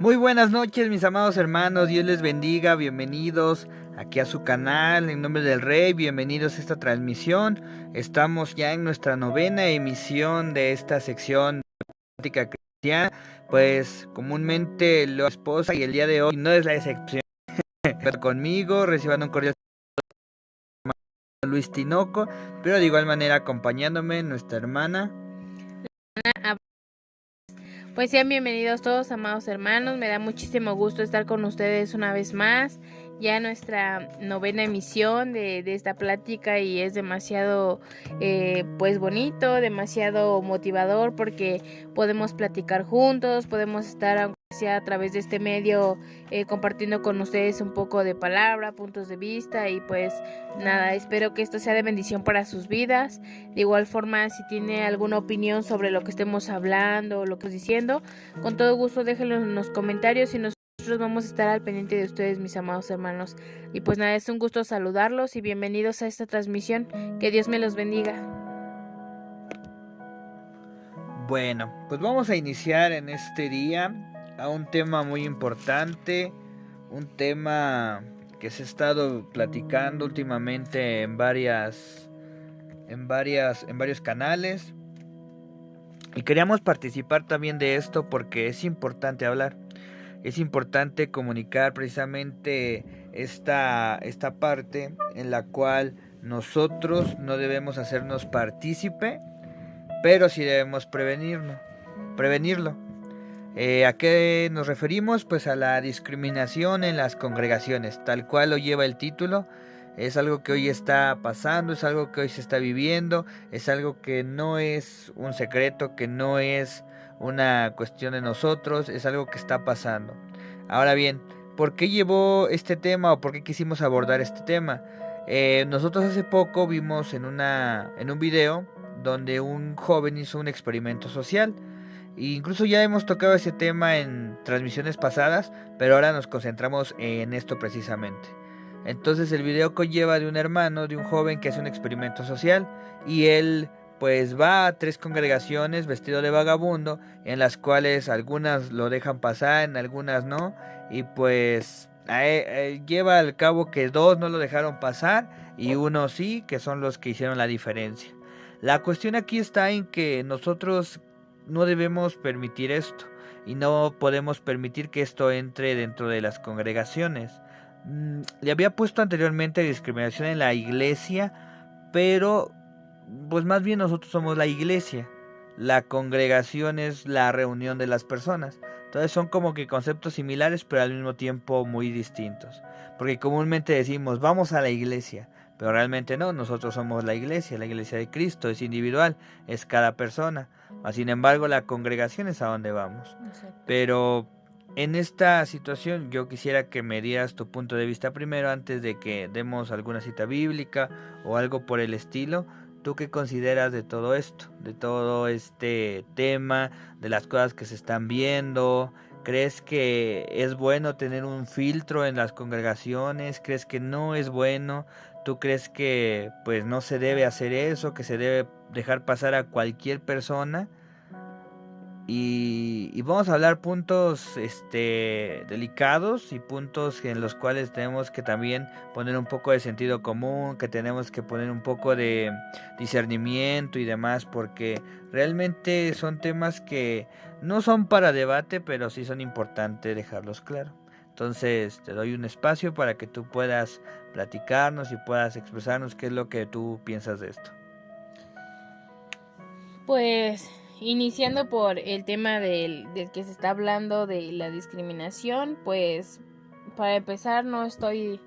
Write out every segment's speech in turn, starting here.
Muy buenas noches, mis amados hermanos, Dios les bendiga, bienvenidos aquí a su canal, en nombre del Rey, bienvenidos a esta transmisión. Estamos ya en nuestra novena emisión de esta sección de práctica cristiana, pues comúnmente lo esposa y el día de hoy no es la excepción. Conmigo, reciban un cordial saludo Luis Tinoco, pero de igual manera acompañándome nuestra hermana. Pues sean bienvenidos todos, amados hermanos, me da muchísimo gusto estar con ustedes una vez más, ya nuestra novena emisión de esta plática, y es demasiado pues bonito, demasiado motivador, porque podemos platicar juntos, podemos estar, aunque sea a través de este medio, compartiendo con ustedes un poco de palabra, puntos de vista, y pues nada, espero que esto sea de bendición para sus vidas. De igual forma, si tiene alguna opinión sobre lo que estemos hablando o lo que estamos diciendo, con todo gusto déjenlo en los comentarios, y nosotros vamos a estar al pendiente de ustedes, mis amados hermanos. Y pues nada, es un gusto saludarlos y bienvenidos a esta transmisión. Que Dios me los bendiga. Bueno, pues vamos a iniciar en este día a un tema muy importante, un tema que se ha estado platicando últimamente en varios canales, y queríamos participar también de esto porque es importante hablar, es importante comunicar precisamente esta parte en la cual nosotros no debemos hacernos partícipe, pero sí debemos prevenirlo. ¿A qué nos referimos? Pues a la discriminación en las congregaciones, tal cual lo lleva el título. Es algo que hoy está pasando, es algo que hoy se está viviendo, es algo que no es un secreto, que no es una cuestión de nosotros, es algo que está pasando. Ahora bien, ¿por qué llevó este tema o por qué quisimos abordar este tema? Nosotros hace poco vimos en un video donde un joven hizo un experimento social. Incluso ya hemos tocado ese tema en transmisiones pasadas, pero ahora nos concentramos en esto precisamente. Entonces el video conlleva de un hermano, de un joven que hace un experimento social, y él pues va a 3 congregaciones vestido de vagabundo, en las cuales algunas lo dejan pasar, en algunas no, y pues lleva al cabo que 2 no lo dejaron pasar y uno sí, que son los que hicieron la diferencia. La cuestión aquí está en que nosotros no debemos permitir esto, y no podemos permitir que esto entre dentro de las congregaciones. Le había puesto anteriormente discriminación en la iglesia, pero pues más bien nosotros somos la iglesia. La congregación es la reunión de las personas. Entonces son como que conceptos similares, pero al mismo tiempo muy distintos. Porque comúnmente decimos, vamos a la iglesia, pero realmente no, nosotros somos la iglesia de Cristo, es individual, es cada persona. Sin embargo, la congregación es a donde vamos. Exacto. Pero en esta situación yo quisiera que me dieras tu punto de vista primero, antes de que demos alguna cita bíblica o algo por el estilo. ¿Tú qué consideras de todo esto? De todo este tema, de las cosas que se están viendo. ¿Crees que es bueno tener un filtro en las congregaciones? ¿Crees que no es bueno? ¿Tú crees que pues no se debe hacer eso, que se debe dejar pasar a cualquier persona? Y vamos a hablar puntos delicados, y puntos en los cuales tenemos que también poner un poco de sentido común, que tenemos que poner un poco de discernimiento y demás, porque realmente son temas que no son para debate, pero sí son importantes dejarlos claro. Entonces te doy un espacio para que tú puedas platicarnos y puedas expresarnos qué es lo que tú piensas de esto. Pues iniciando por el tema del que se está hablando, de la discriminación, pues para empezar no estoy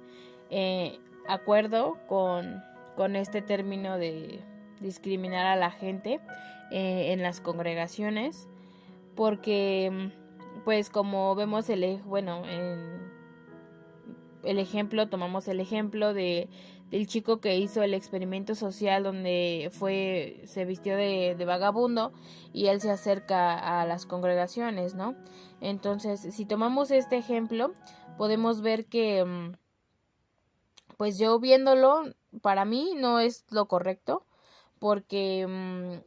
acuerdo con este término de discriminar a la gente en las congregaciones, porque pues como vemos el ejemplo, tomamos el ejemplo del chico que hizo el experimento social, donde se vistió de vagabundo, y él se acerca a las congregaciones, ¿no? Entonces, si tomamos este ejemplo, podemos ver que pues yo viéndolo, para mí no es lo correcto, porque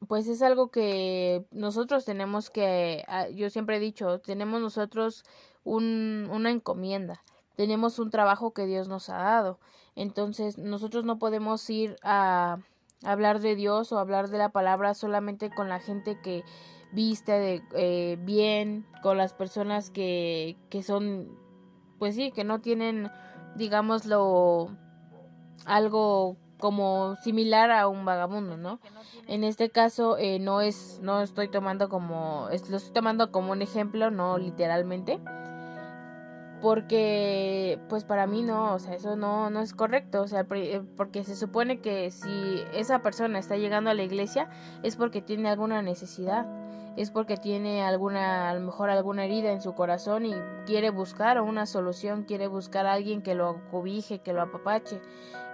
pues es algo que nosotros tenemos que, yo siempre he dicho, tenemos nosotros una encomienda, tenemos un trabajo que Dios nos ha dado. Entonces nosotros no podemos ir a hablar de Dios o hablar de la palabra solamente con la gente que viste bien, con las personas que son, pues sí, que no tienen, digámoslo, algo como similar a un vagabundo, ¿no? En este caso no estoy tomando lo estoy tomando como un ejemplo, no literalmente, porque pues para mí no, o sea, eso no es correcto, o sea, porque se supone que si esa persona está llegando a la iglesia es porque tiene alguna necesidad, es porque tiene a lo mejor alguna herida en su corazón y quiere buscar una solución, quiere buscar a alguien que lo cobije, que lo apapache.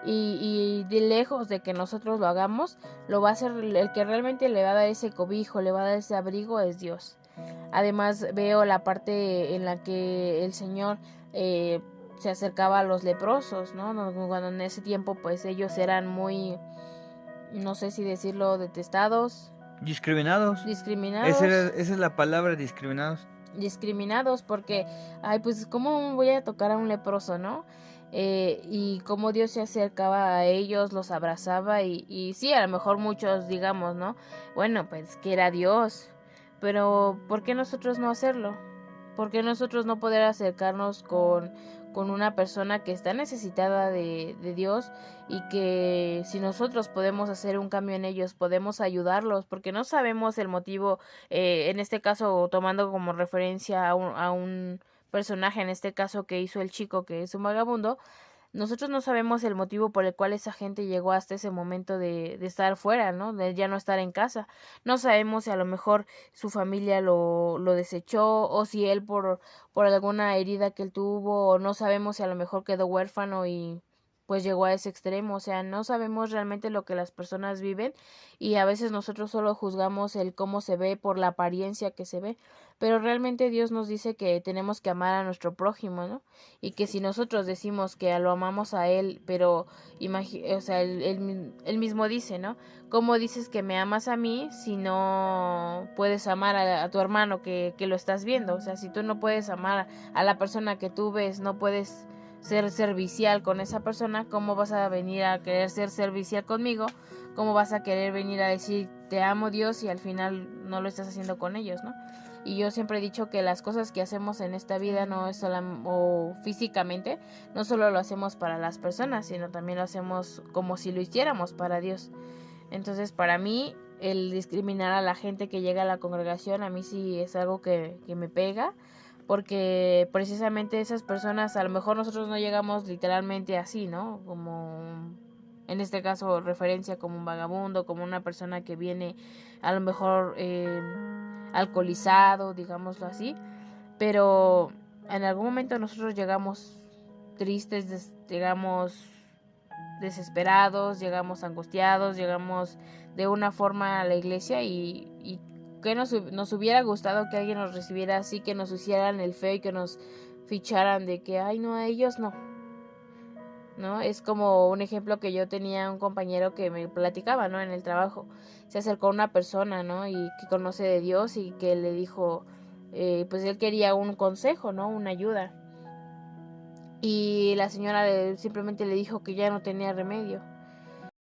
Y de lejos de que nosotros lo hagamos, lo va a hacer el que realmente le va a dar ese cobijo, le va a dar ese abrigo es Dios. Además veo la parte en la que el Señor se acercaba a los leprosos, ¿no? Cuando en ese tiempo pues ellos eran muy, no sé si decirlo, detestados, Discriminados. discriminados, Esa es la palabra, discriminados. discriminados porque, ay, pues cómo voy a tocar a un leproso, ¿no? Y cómo Dios se acercaba a ellos, los abrazaba y sí, a lo mejor muchos digamos, ¿no? Bueno, pues que era Dios, pero ¿por qué nosotros no hacerlo? ¿Por qué nosotros no poder acercarnos con una persona que está necesitada de Dios y que si nosotros podemos hacer un cambio en ellos, podemos ayudarlos? Porque no sabemos el motivo, en este caso tomando como referencia a un personaje, en este caso que hizo el chico que es un vagabundo, nosotros no sabemos el motivo por el cual esa gente llegó hasta ese momento de estar fuera, ¿no? De ya no estar en casa. No sabemos si a lo mejor su familia lo desechó o si él por alguna herida que él tuvo o no sabemos si a lo mejor quedó huérfano y pues llegó a ese extremo. O sea, no sabemos realmente lo que las personas viven y a veces nosotros solo juzgamos el cómo se ve por la apariencia que se ve. Pero realmente Dios nos dice que tenemos que amar a nuestro prójimo, ¿no? Y que si nosotros decimos que lo amamos a él, pero o sea, él mismo dice, ¿no? ¿Cómo dices que me amas a mí si no puedes amar a tu hermano que lo estás viendo? O sea, si tú no puedes amar a la persona que tú ves, no puedes ser servicial con esa persona, ¿cómo vas a venir a querer ser servicial conmigo? ¿Cómo vas a querer venir a decir te amo Dios y al final no lo estás haciendo con ellos, ¿no? Y yo siempre he dicho que las cosas que hacemos en esta vida no es solo o físicamente, no solo lo hacemos para las personas, sino también lo hacemos como si lo hiciéramos para Dios. Entonces, para mí, el discriminar a la gente que llega a la congregación, a mí sí es algo que me pega, porque precisamente esas personas, a lo mejor nosotros no llegamos literalmente así, ¿no? Como en este caso referencia como un vagabundo, como una persona que viene a lo mejor alcoholizado, digámoslo así, pero en algún momento nosotros llegamos tristes, llegamos desesperados, llegamos angustiados, llegamos de una forma a la iglesia y que nos hubiera gustado que alguien nos recibiera así, que nos hicieran el feo y que nos ficharan de que, ay no, a ellos no. ¿No? Es como un ejemplo que yo tenía un compañero que me platicaba, ¿no? En el trabajo. Se acercó una persona, ¿no? Y que conoce de Dios y que le dijo, pues él quería un consejo, ¿no? Una ayuda. Y la señora simplemente le dijo que ya no tenía remedio.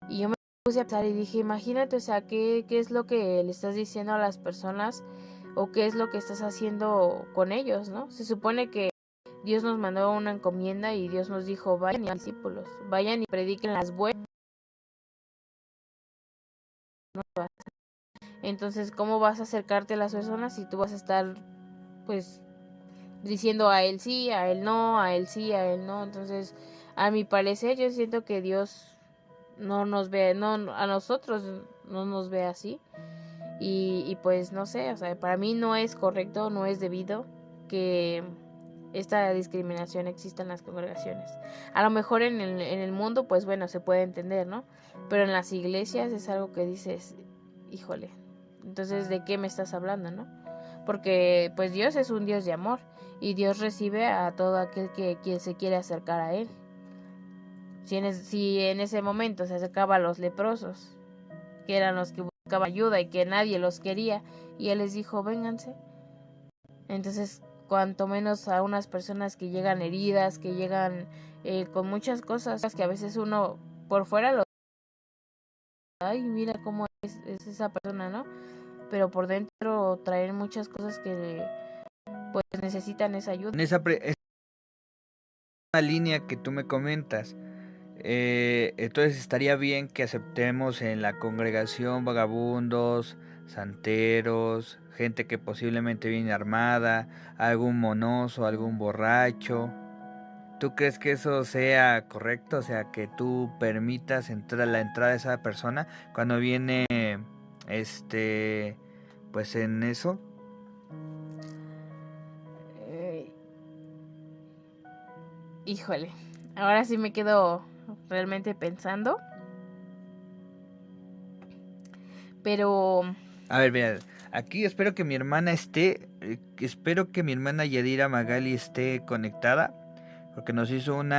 Y yo me puse a pensar y dije, imagínate, o sea, ¿qué es lo que le estás diciendo a las personas o qué es lo que estás haciendo con ellos, ¿no? Se supone que Dios nos mandó una encomienda y Dios nos dijo, vayan y discípulos, vayan y prediquen las buenas nuevas. Entonces, ¿cómo vas a acercarte a las personas si tú vas a estar, pues, diciendo a él sí, a él no, a él sí, a él no? Entonces, a mi parecer, yo siento que Dios no nos ve, no, a nosotros no nos ve así. Y pues, no sé, o sea, para mí no es correcto, no es debido que esta discriminación existe en las congregaciones. A lo mejor en el mundo, pues bueno, se puede entender, ¿no? Pero en las iglesias es algo que dices, híjole, entonces ¿de qué me estás hablando, no? Porque pues Dios es un Dios de amor y Dios recibe a todo aquel que se quiere acercar a Él. Si en ese momento se acercaba a los leprosos, que eran los que buscaban ayuda y que nadie los quería, y él les dijo, vénganse. Entonces, cuanto menos a unas personas que llegan heridas, que llegan con muchas cosas que a veces uno por fuera lo... Ay, mira cómo es esa persona, ¿no? Pero por dentro traen muchas cosas que pues necesitan esa ayuda. En esa línea que tú me comentas, entonces estaría bien que aceptemos en la congregación vagabundos, santeros, gente que posiblemente viene armada, algún monoso, algún borracho. ¿Tú crees que eso sea correcto? O sea, que tú permitas la entrada de esa persona cuando viene, pues en eso. Híjole, ahora sí me quedo realmente pensando. Pero... A ver, mira, aquí espero que mi hermana espero que mi hermana Yadira Magali esté conectada, porque nos hizo un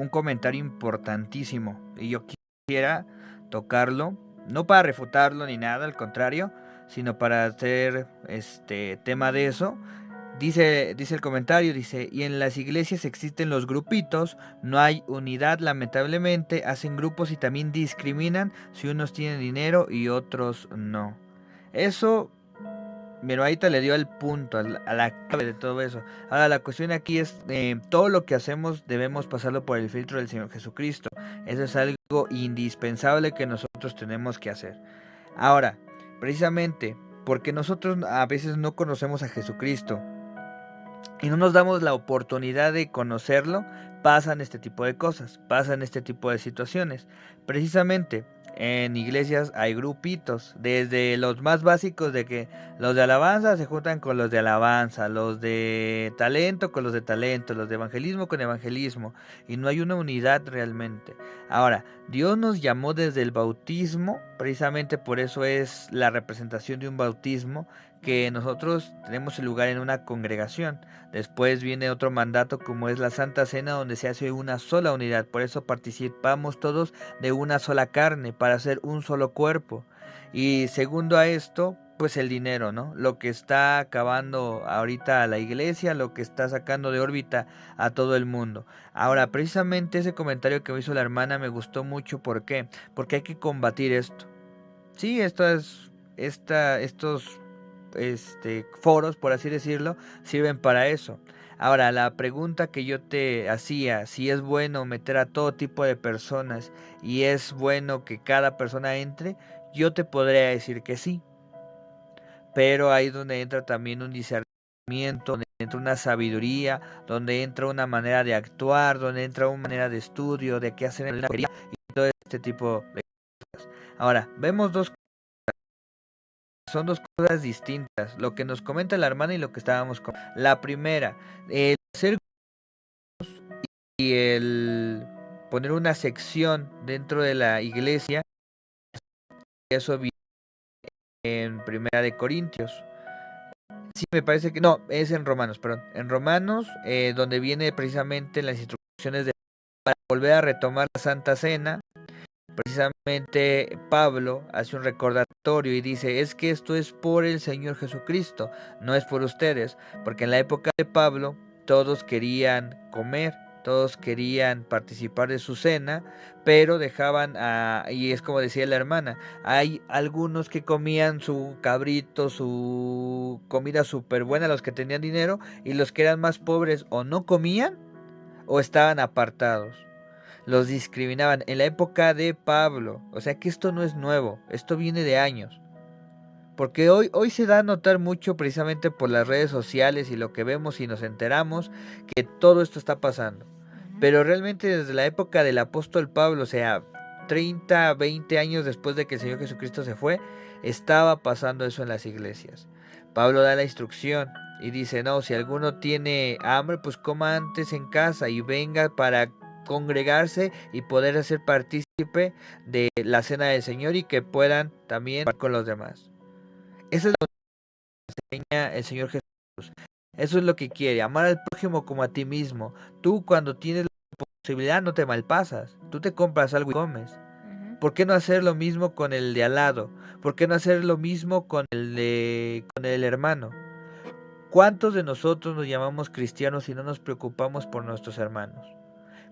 comentario importantísimo y yo quisiera tocarlo, no para refutarlo ni nada, al contrario, sino para hacer tema de eso. Dice el comentario, dice, y en las iglesias existen los grupitos, no hay unidad, lamentablemente, hacen grupos y también discriminan si unos tienen dinero y otros no. Eso, mi hermanita le dio el punto, a la clave de todo eso. Ahora la cuestión aquí es, todo lo que hacemos debemos pasarlo por el filtro del Señor Jesucristo. Eso es algo indispensable que nosotros tenemos que hacer. Ahora, precisamente, porque nosotros a veces no conocemos a Jesucristo, y no nos damos la oportunidad de conocerlo, pasan este tipo de cosas, pasan este tipo de situaciones. Precisamente en iglesias hay grupitos, desde los más básicos de que los de alabanza se juntan con los de alabanza, los de talento con los de talento, los de evangelismo con evangelismo, y no hay una unidad realmente. Ahora, Dios nos llamó desde el bautismo, precisamente por eso es la representación de un bautismo, que nosotros tenemos el lugar en una congregación. Después viene otro mandato como es la Santa Cena, donde se hace una sola unidad. Por eso participamos todos de una sola carne para hacer un solo cuerpo. Y segundo a esto, pues el dinero, ¿no? Lo que está acabando ahorita a la iglesia, lo que está sacando de órbita a todo el mundo. Ahora, precisamente ese comentario que me hizo la hermana me gustó mucho. ¿Por qué? Porque hay que combatir esto. Sí, estos foros, por así decirlo, sirven para eso. Ahora, la pregunta que yo te hacía, si es bueno meter a todo tipo de personas y es bueno que cada persona entre, yo te podría decir que sí. Pero ahí es donde entra también un discernimiento, donde entra una sabiduría, donde entra una manera de actuar, donde entra una manera de estudio, de qué hacer en la vida y todo este tipo de cosas. Ahora, vemos son dos cosas distintas, lo que nos comenta la hermana y lo que estábamos con. La primera, el hacer y el poner una sección dentro de la iglesia, eso viene en Primera de Corintios. Sí, me parece que no, es en Romanos, perdón. En Romanos, donde viene precisamente las instrucciones para volver a retomar la Santa Cena. Precisamente Pablo hace un recordatorio y dice, es que esto es por el Señor Jesucristo, no es por ustedes, porque en la época de Pablo todos querían comer, todos querían participar de su cena, pero dejaban, y es como decía la hermana, hay algunos que comían su cabrito, su comida súper buena, los que tenían dinero, y los que eran más pobres o no comían o estaban apartados. Los discriminaban en la época de Pablo. O sea que esto no es nuevo, esto viene de años. Porque hoy se da a notar mucho precisamente por las redes sociales y lo que vemos y nos enteramos que todo esto está pasando. Pero realmente desde la época del apóstol Pablo, o sea, 30, 20 años después de que el Señor Jesucristo se fue, estaba pasando eso en las iglesias. Pablo da la instrucción y dice, no, si alguno tiene hambre, pues coma antes en casa y venga para congregarse y poder hacer partícipe de la cena del Señor y que puedan también con los demás. Esa es lo que enseña el Señor Jesús. Eso es lo que quiere, amar al prójimo como a ti mismo. Tú cuando tienes la posibilidad no te malpasas, tú te compras algo y comes. ¿Por qué no hacer lo mismo con el de al lado? ¿Por qué no hacer lo mismo con el hermano? ¿Cuántos de nosotros nos llamamos cristianos y no nos preocupamos por nuestros hermanos?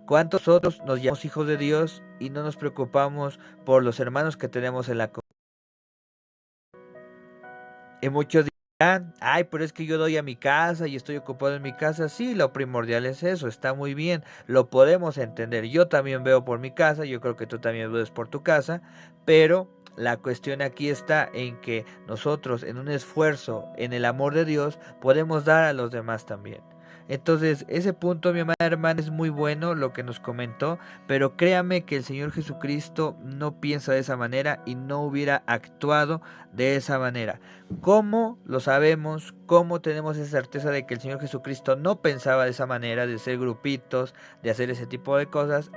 ¿Cuántos otros nos llamamos hijos de Dios y no nos preocupamos por los hermanos que tenemos en la comunidad? Y muchos dirán, ay, pero es que yo doy a mi casa y estoy ocupado en mi casa. Sí, lo primordial es eso, está muy bien, lo podemos entender. Yo también veo por mi casa, yo creo que tú también ves por tu casa, pero la cuestión aquí está en que nosotros, en un esfuerzo, en el amor de Dios, podemos dar a los demás también. Entonces, ese punto, mi amada hermana, es muy bueno lo que nos comentó, pero créame que el Señor Jesucristo no piensa de esa manera y no hubiera actuado de esa manera. ¿Cómo lo sabemos? ¿Cómo tenemos esa certeza de que el Señor Jesucristo no pensaba de esa manera, de ser grupitos, de hacer ese tipo de cosas?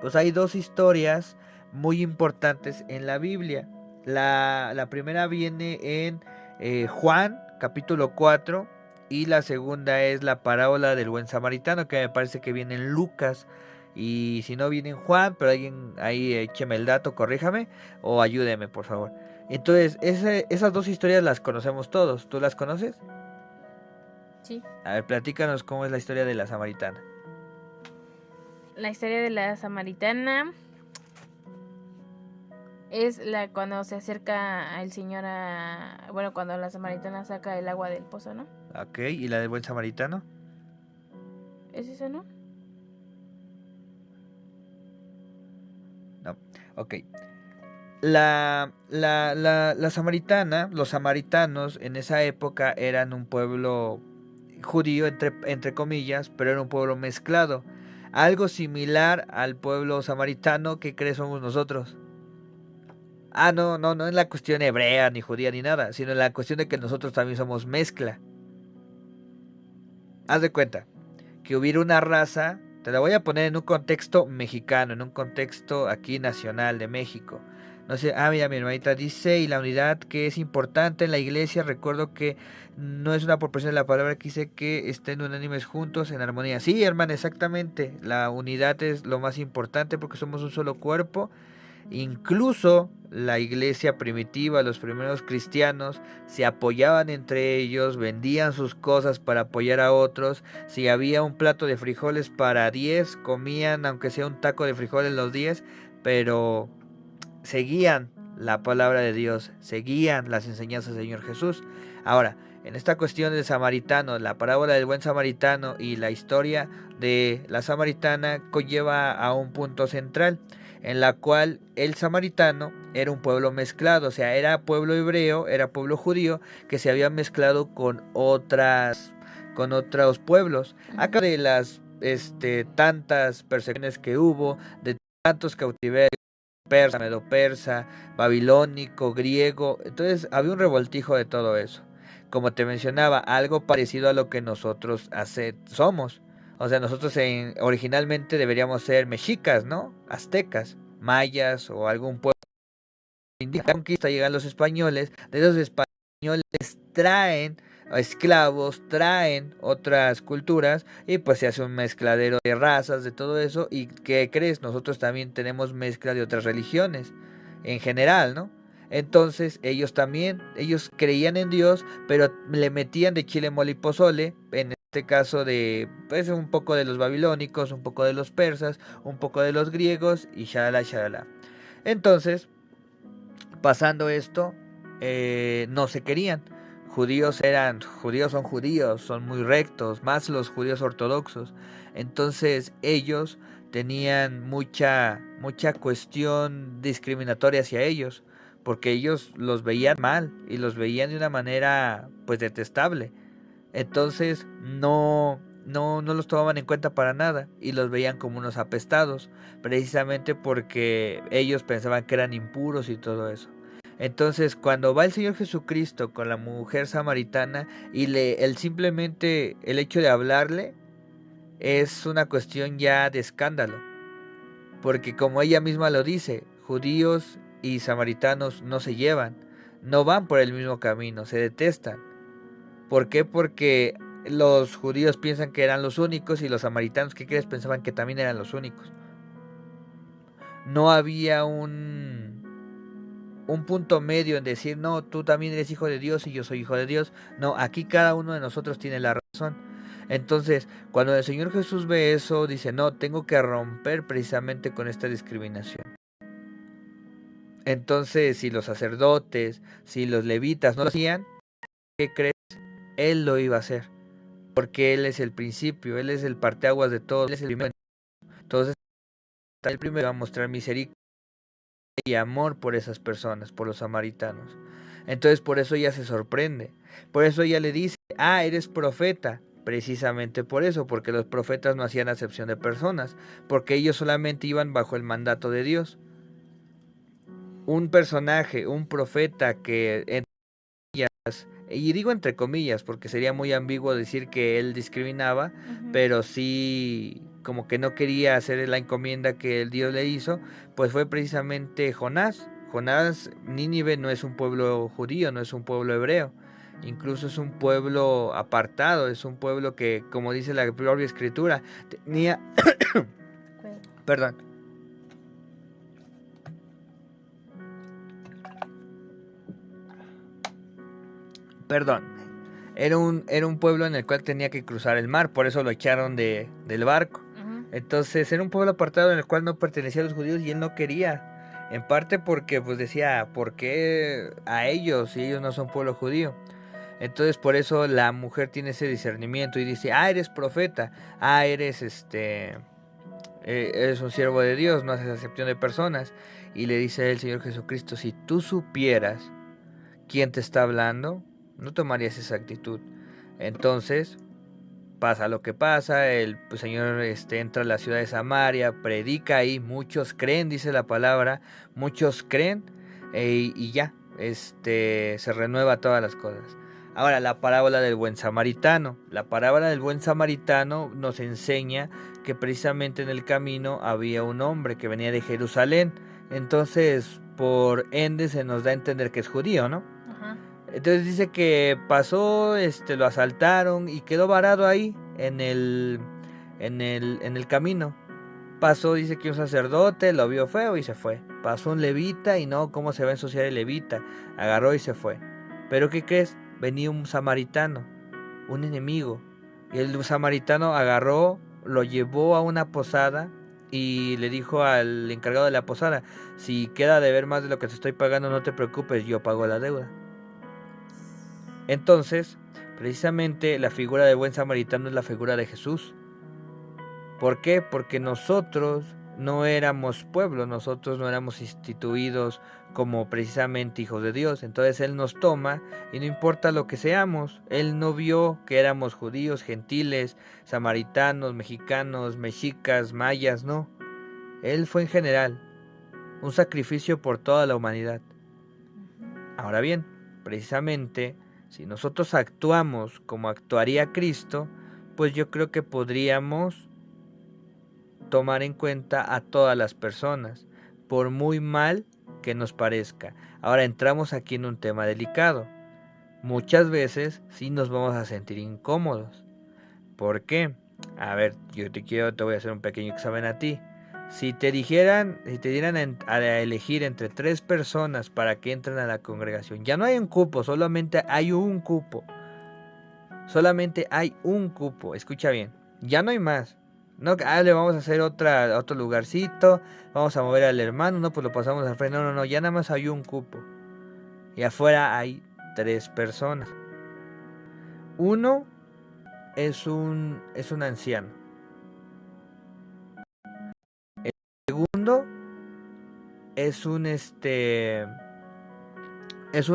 Pues hay dos historias muy importantes en la Biblia. La primera viene en Juan, capítulo 4, y la segunda es la parábola del buen samaritano, que me parece que viene en Lucas. Y si no viene en Juan, pero alguien ahí écheme el dato, corríjame o ayúdeme, por favor. Entonces, esas dos historias las conocemos todos. ¿Tú las conoces? Sí. A ver, platícanos cómo es la historia de la samaritana. La historia de la samaritana es cuando se acerca al Señor cuando la samaritana saca el agua del pozo, ¿no? Ok, ¿y la del buen samaritano? ¿Es esa, no? No, ok. La samaritana, los samaritanos en esa época eran un pueblo judío, entre comillas, pero era un pueblo mezclado. Algo similar al pueblo samaritano que crees somos nosotros. No en la cuestión hebrea, ni judía, ni nada, sino en la cuestión de que nosotros también somos mezcla. Haz de cuenta que hubiera una raza, te la voy a poner en un contexto mexicano, en un contexto aquí nacional de México. No sé, mira, mi hermanita dice, y la unidad que es importante en la iglesia, recuerdo que no es una proporción de la palabra que dice que estén unánimes juntos en armonía. Sí, hermana, exactamente, la unidad es lo más importante porque somos un solo cuerpo. Incluso la iglesia primitiva, los primeros cristianos, se apoyaban entre ellos, vendían sus cosas para apoyar a otros. Si había un plato de frijoles para 10, comían aunque sea un taco de frijoles los 10, pero seguían la palabra de Dios, seguían las enseñanzas del Señor Jesús. Ahora, en esta cuestión del samaritano, la parábola del buen samaritano y la historia de la samaritana conlleva a un punto central, en la cual el samaritano era un pueblo mezclado, o sea, era pueblo hebreo, era pueblo judío que se había mezclado con otros pueblos. Acá de las tantas persecuciones que hubo, de tantos cautiverios, persa, medo-persa, babilónico, griego, entonces había un revoltijo de todo eso. Como te mencionaba, algo parecido a lo que nosotros somos. O sea, nosotros originalmente deberíamos ser mexicas, ¿no? Aztecas, mayas o algún pueblo indígena. Conquista, llegan los españoles, de esos españoles traen esclavos, traen otras culturas y pues se hace un mezcladero de razas, de todo eso. ¿Y qué crees? Nosotros también tenemos mezcla de otras religiones en general, ¿no? Entonces ellos creían en Dios, pero le metían de chile, mole y pozole, en este caso de pues un poco de los babilónicos, un poco de los persas, un poco de los griegos y shalala, shalala. Entonces, pasando esto, no se querían. Judíos son judíos, son muy rectos, más los judíos ortodoxos. Entonces ellos tenían mucha cuestión discriminatoria hacia ellos, porque ellos los veían mal y los veían de una manera pues detestable. Entonces no los tomaban en cuenta para nada y los veían como unos apestados, precisamente porque ellos pensaban que eran impuros y todo eso. Entonces, cuando va el Señor Jesucristo con la mujer samaritana y simplemente el hecho de hablarle es una cuestión ya de escándalo, porque como ella misma lo dice, judíos y samaritanos no se llevan, no van por el mismo camino, se detestan. ¿Por qué? Porque los judíos piensan que eran los únicos y los samaritanos, ¿qué crees? Pensaban que también eran los únicos. No había un punto medio en decir, no, tú también eres hijo de Dios y yo soy hijo de Dios. No, aquí cada uno de nosotros tiene la razón. Entonces, cuando el Señor Jesús ve eso, dice, no, tengo que romper precisamente con esta discriminación. Entonces, si los sacerdotes, si los levitas no lo hacían, ¿qué crees? Él lo iba a hacer. Porque Él es el principio, Él es el parteaguas de todo, Él es el primero. Entonces, Él primero va a mostrar misericordia y amor por esas personas, por los samaritanos. Entonces, por eso ella se sorprende. Por eso ella le dice, eres profeta. Precisamente por eso, porque los profetas no hacían acepción de personas, porque ellos solamente iban bajo el mandato de Dios. Un personaje, un profeta que, entre comillas, y digo entre comillas porque sería muy ambiguo decir que él discriminaba, pero sí como que no quería hacer la encomienda que el Dios le hizo, pues fue precisamente Jonás. Jonás, Nínive no es un pueblo judío, no es un pueblo hebreo, incluso es un pueblo apartado, es un pueblo que, como dice la propia escritura, tenía perdón, era un pueblo en el cual tenía que cruzar el mar, por eso lo echaron del barco. Entonces era un pueblo apartado en el cual no pertenecía a los judíos y él no quería, en parte porque pues decía, ¿por qué a ellos si ellos no son pueblo judío? Entonces por eso la mujer tiene ese discernimiento y dice, eres profeta, eres un siervo de Dios, no haces acepción de personas. Y le dice el Señor Jesucristo, si tú supieras quién te está hablando, no tomarías esa actitud. Entonces pasa lo que pasa, el Señor entra a la ciudad de Samaria, predica ahí, muchos creen, dice la palabra, muchos creen, y ya, se renueva todas las cosas. Ahora, la parábola del buen samaritano. La parábola del buen samaritano nos enseña que precisamente en el camino había un hombre que venía de Jerusalén. Entonces, por ende se nos da a entender que es judío, ¿no? Entonces dice que pasó, lo asaltaron y quedó varado ahí en el camino. Pasó, dice que un sacerdote lo vio feo y se fue. Pasó un levita y no, ¿cómo se va a ensuciar el levita? Agarró y se fue. Pero ¿qué crees? Venía un samaritano, un enemigo. Y el samaritano agarró, lo llevó a una posada y le dijo al encargado de la posada, si queda de ver más de lo que te estoy pagando, no te preocupes, yo pago la deuda. Entonces, precisamente la figura del buen samaritano es la figura de Jesús. ¿Por qué? Porque nosotros no éramos pueblo, nosotros no éramos instituidos como precisamente hijos de Dios. Entonces Él nos toma y no importa lo que seamos. Él no vio que éramos judíos, gentiles, samaritanos, mexicanos, mexicas, mayas, no. Él fue en general un sacrificio por toda la humanidad. Ahora bien, precisamente, si nosotros actuamos como actuaría Cristo, pues yo creo que podríamos tomar en cuenta a todas las personas, por muy mal que nos parezca. Ahora entramos aquí en un tema delicado. Muchas veces sí nos vamos a sentir incómodos. ¿Por qué? A ver, te voy a hacer un pequeño examen a ti. Si te dieran a elegir entre 3 personas para que entren a la congregación, ya no hay un cupo, solamente hay un cupo. Solamente hay un cupo, escucha bien, ya no hay más. No, le vamos a hacer otro lugarcito, vamos a mover al hermano, no, pues lo pasamos al frente. No, ya nada más hay un cupo. Y afuera hay 3 personas. Uno es un anciano. El segundo es un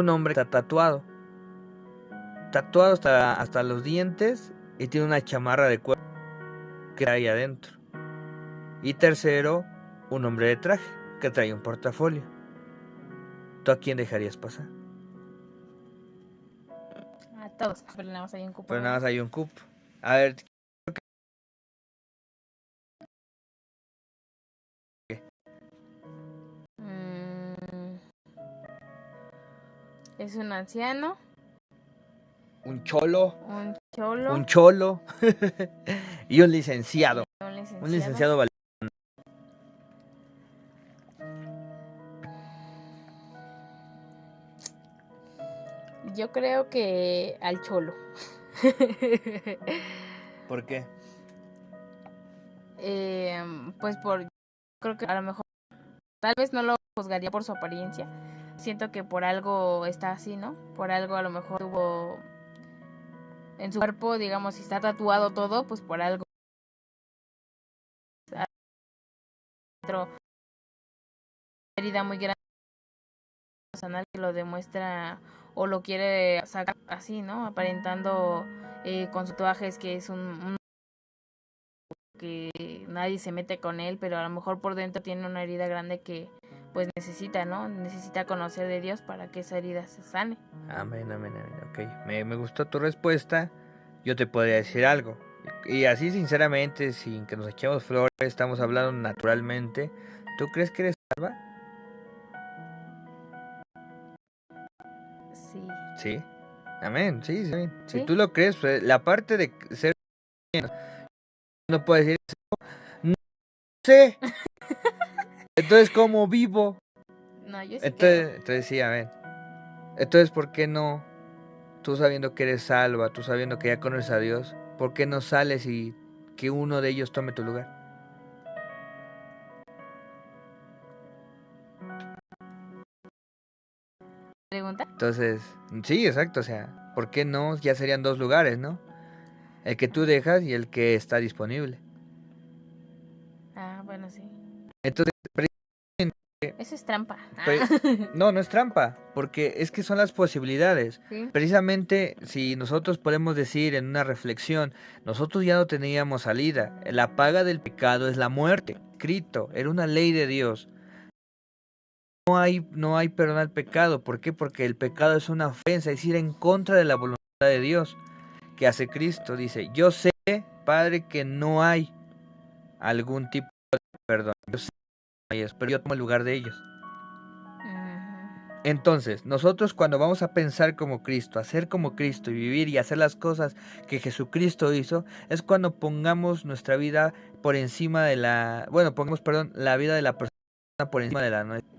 hombre que está tatuado hasta los dientes y tiene una chamarra de cuero que trae adentro. Y tercero, un hombre de traje que trae un portafolio. ¿Tú a quién dejarías pasar? A todos, pero nada más hay un cupo. Pero nada más hay un cupo. A ver, es un anciano. Un cholo. Un cholo. Un cholo. Y un licenciado. Un licenciado Yo creo que al cholo. ¿Por qué? Pues creo que a lo mejor, tal vez no lo juzgaría por su apariencia. Siento que por algo está así, ¿no? Por algo a lo mejor tuvo en su cuerpo, digamos, si está tatuado todo, pues por algo. Una herida muy grande personal que lo demuestra o lo quiere sacar así, ¿no? Aparentando con sus tatuajes que es un que nadie se mete con él, pero a lo mejor por dentro tiene una herida grande que pues necesita, ¿no? Necesita conocer de Dios para que esa herida se sane. Amén, amén, amén. Ok, me gustó tu respuesta. Yo te podría decir algo. Y así sinceramente, sin que nos echemos flores, estamos hablando naturalmente. ¿Tú crees que eres salva? Sí. Sí. Amén, sí, sí. Si ¿Sí? tú lo crees, pues, la parte de ser no puede decir, no sé. Entonces, ¿cómo vivo? No, yo sí creo. Entonces sí, amén. Entonces, ¿por qué no? Tú sabiendo que eres salva, tú sabiendo que ya conoces a Dios, ¿por qué no sales y que uno de ellos tome tu lugar? ¿Pregunta? Entonces, sí, exacto, o sea, ¿por qué no? Ya serían dos lugares, ¿no? El que tú dejas y el que está disponible. Ah, bueno, sí. Entonces, Eso es trampa. no, no es trampa, porque es que son las posibilidades. ¿Sí? Precisamente, si nosotros podemos decir en una reflexión, nosotros ya no teníamos salida. La paga del pecado es la muerte. Escrito, era una ley de Dios. No hay perdón al pecado. ¿Por qué? Porque el pecado es una ofensa, es ir en contra de la voluntad de Dios que hace Cristo. Dice, yo sé, Padre, que no hay algún tipo de perdón. Yo sé que no hay eso, pero yo tomo el lugar de ellos. Entonces, nosotros cuando vamos a pensar como Cristo, hacer como Cristo y vivir y hacer las cosas que Jesucristo hizo, es cuando pongamos nuestra vida por encima de pongamos, perdón, la vida de la persona por encima de la nuestra.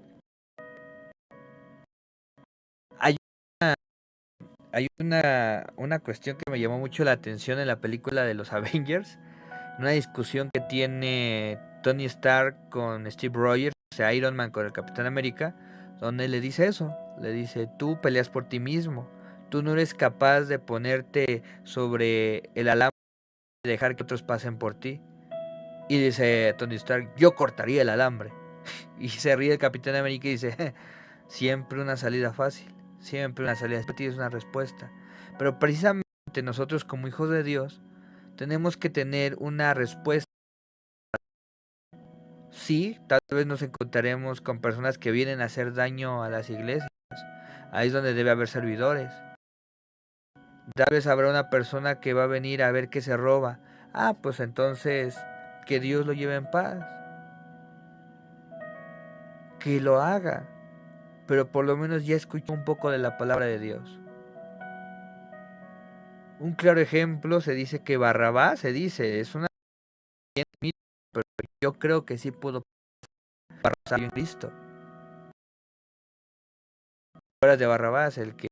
Hay una cuestión que me llamó mucho la atención en la película de los Avengers, una discusión que tiene Tony Stark con Steve Rogers, o sea, Iron Man con el Capitán América, donde le dice eso, le dice, tú peleas por ti mismo, tú no eres capaz de ponerte sobre el alambre y dejar que otros pasen por ti. Y dice Tony Stark, yo cortaría el alambre. Y se ríe el Capitán América y dice, siempre una salida fácil, siempre una salida, después tienes una respuesta. Pero precisamente nosotros como hijos de Dios tenemos que tener una respuesta. Sí, tal vez nos encontraremos con personas que vienen a hacer daño a las iglesias. Ahí es donde debe haber servidores. Tal vez habrá una persona que va a venir a ver qué se roba. Ah, pues entonces que Dios lo lleve en paz. Que lo haga. Pero por lo menos ya escuchó un poco de la palabra de Dios. Un claro ejemplo se dice que Barrabás, es una pero yo creo que sí pudo pasar en Cristo. Fuera de Barrabás, el que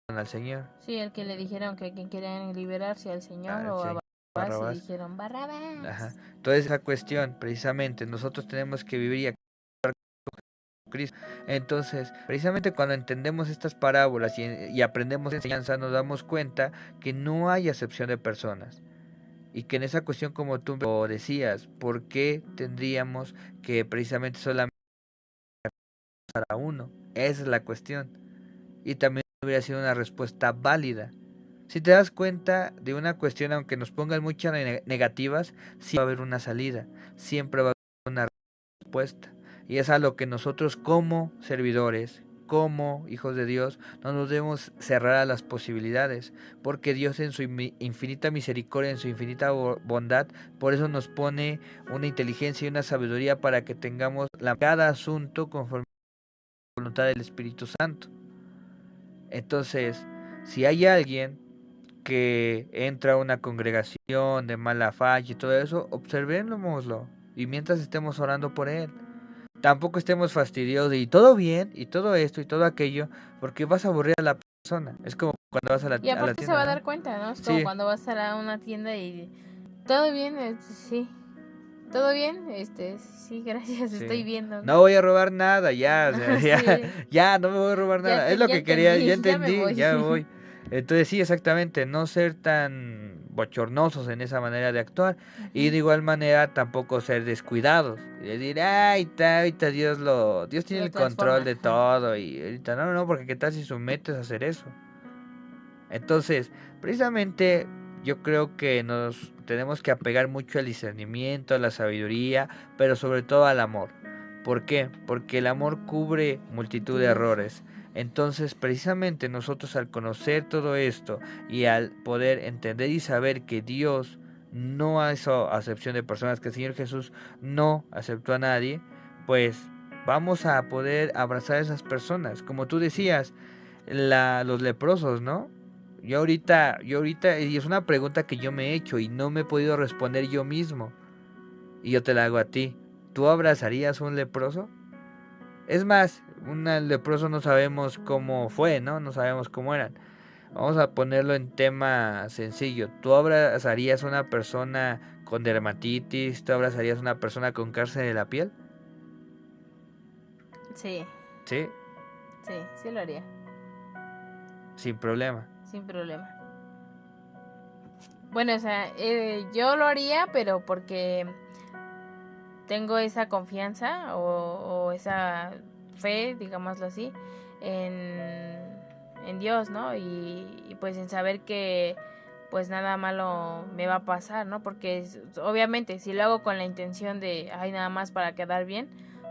al Señor. Sí, el que le dijeron que quien querían liberarse al Señor o a Barrabás y dijeron Barrabás. Ajá. Entonces esa cuestión, precisamente, nosotros tenemos que vivir y actuar con Cristo. Entonces, precisamente cuando entendemos estas parábolas y aprendemos enseñanza, nos damos cuenta que no hay acepción de personas. Y que en esa cuestión, como tú lo decías, ¿por qué tendríamos que precisamente solamente a uno? Esa es la cuestión. Y también hubiera sido una respuesta válida. Si te das cuenta de una cuestión, aunque nos pongan muchas negativas, sí va a haber una salida, siempre va a haber una respuesta. Y es a lo que nosotros como servidores, como hijos de Dios, no nos debemos cerrar a las posibilidades, porque Dios en su infinita misericordia, en su infinita bondad, por eso nos pone una inteligencia y una sabiduría para que tengamos cada asunto conforme a la voluntad del Espíritu Santo. Entonces, si hay alguien que entra a una congregación de mala falla y todo eso, observémoslo. Y mientras estemos orando por él, tampoco estemos fastidiosos y todo bien, y todo esto y todo aquello, porque vas a aburrir a la persona. Es como cuando vas a Y a la aparte se va tienda, a dar ¿no? cuenta, ¿no? Es como Sí, cuando vas a una tienda y todo bien, sí, todo bien, sí, gracias, estoy sí. viendo, ¿no? No voy a robar nada, ya, o sea, ya, Sí, ya, no me voy a robar ya, nada. Es lo ya que quería, ya entendí, ya me entendí, voy. ya voy. Entonces sí, exactamente, no ser tan bochornosos en esa manera de actuar y Ujú. de igual manera tampoco ser descuidados y decir, ay, ahorita Dios tiene Lo el control transforma. de todo y ahorita no, no, porque qué tal si sometes a hacer eso. Entonces, precisamente yo creo que nos tenemos que apegar mucho al discernimiento, a la sabiduría, pero sobre todo al amor. ¿Por qué? Porque el amor cubre multitud de Multiverso. errores. Entonces, precisamente nosotros al conocer todo esto y al poder entender y saber que Dios no hizo acepción de personas, que el Señor Jesús no aceptó a nadie, pues vamos a poder abrazar a esas personas. Como tú decías, los leprosos, ¿no? Y es una pregunta que yo me he hecho y no me he podido responder yo mismo. Y yo te la hago a ti. ¿Tú abrazarías a un leproso? Es más, un leproso no sabemos cómo fue, ¿no? No sabemos cómo eran. Vamos a ponerlo en tema sencillo. ¿Tú abrazarías a una persona con dermatitis? ¿Tú abrazarías a una persona con cáncer de la piel? Sí, Sí, sí lo haría, sin problema. sin problema. Bueno, o sea, yo lo haría, pero porque tengo esa confianza o esa fe, digámoslo así, en Dios, ¿no? Y pues en saber que pues nada malo me va a pasar, ¿no? Porque obviamente si lo hago con la intención de, ay, nada más para quedar bien,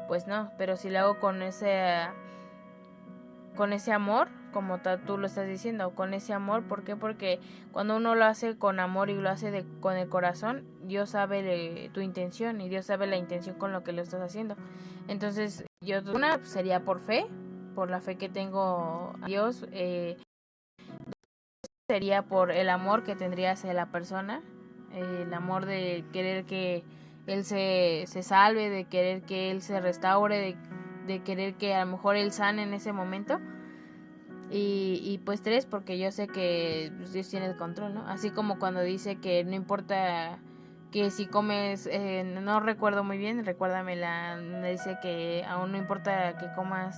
pues no, pero si lo hago con ese amor, como tú lo estás diciendo, con ese amor, ¿por qué? Porque cuando uno lo hace con amor y lo hace con el corazón, Dios sabe tu intención y Dios sabe la intención con lo que lo estás haciendo. Entonces, una sería por la fe que tengo a Dios, sería por el amor que tendría hacia la persona, el amor de querer que Él se salve, de querer que Él se restaure, de querer que a lo mejor Él sane en ese momento. Y pues tres, porque yo sé que pues, Dios tiene el control, ¿no? Así como cuando dice que no importa que si comes, no recuerdo muy bien, recuérdamela, dice que aún no importa que comas,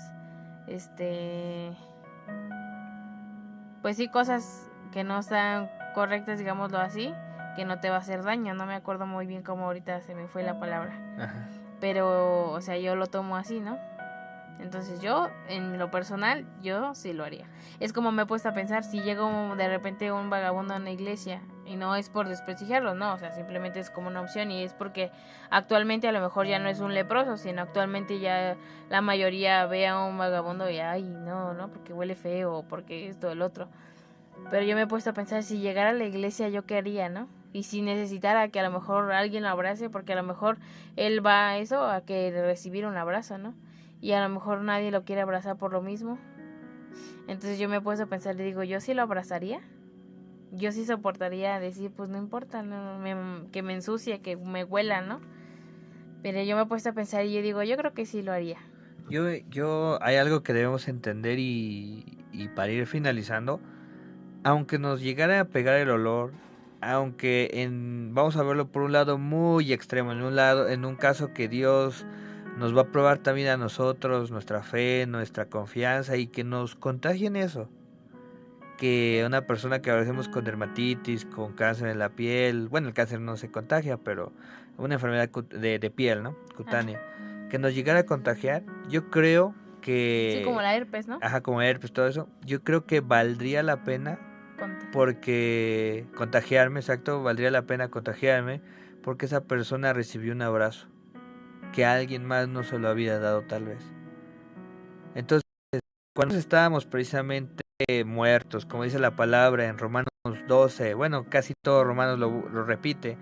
pues sí, cosas que no están correctas, digámoslo así, que no te va a hacer daño, no me acuerdo muy bien cómo ahorita se me fue la palabra, Ajá. pero, o sea, yo lo tomo así, ¿no? Entonces yo, en lo personal, yo sí lo haría. Es como me he puesto a pensar, si llega de repente un vagabundo a una iglesia, y no es por desprestigiarlo, no, o sea, simplemente es como una opción y es porque actualmente a lo mejor ya no es un leproso, sino actualmente ya la mayoría ve a un vagabundo y, ay, no, no, porque huele feo, porque esto, el otro. Pero yo me he puesto a pensar, si llegara a la iglesia, ¿yo qué haría, no? Y si necesitara que a lo mejor alguien lo abrace, porque a lo mejor él va a eso, a que recibir un abrazo, ¿no? Y a lo mejor nadie lo quiere abrazar por lo mismo. Entonces yo me he puesto a pensar, le digo, ¿yo sí lo abrazaría? Yo sí soportaría decir, pues no importa, no, que me ensucie, que me huela, ¿no? Pero yo me he puesto a pensar y yo digo, yo creo que sí lo haría. Hay algo que debemos entender y para ir finalizando, aunque nos llegara a pegar el olor, vamos a verlo por un lado muy extremo, en un caso que Dios nos va a probar también a nosotros, nuestra fe, nuestra confianza y que nos contagien eso. Que una persona que abracemos con dermatitis, con cáncer en la piel, bueno, el cáncer no se contagia, pero una enfermedad de piel, ¿no? Ajá. Cutánea, que nos llegara a contagiar, yo creo Sí, como que, la herpes, ¿no? ajá, como herpes, todo eso, yo creo que valdría la pena porque contagiarme, exacto, valdría la pena contagiarme porque esa persona recibió un abrazo que alguien más no se lo había dado tal vez. Entonces, cuando estábamos precisamente muertos, como dice la palabra en Romanos 12, bueno, casi todo Romanos lo repite,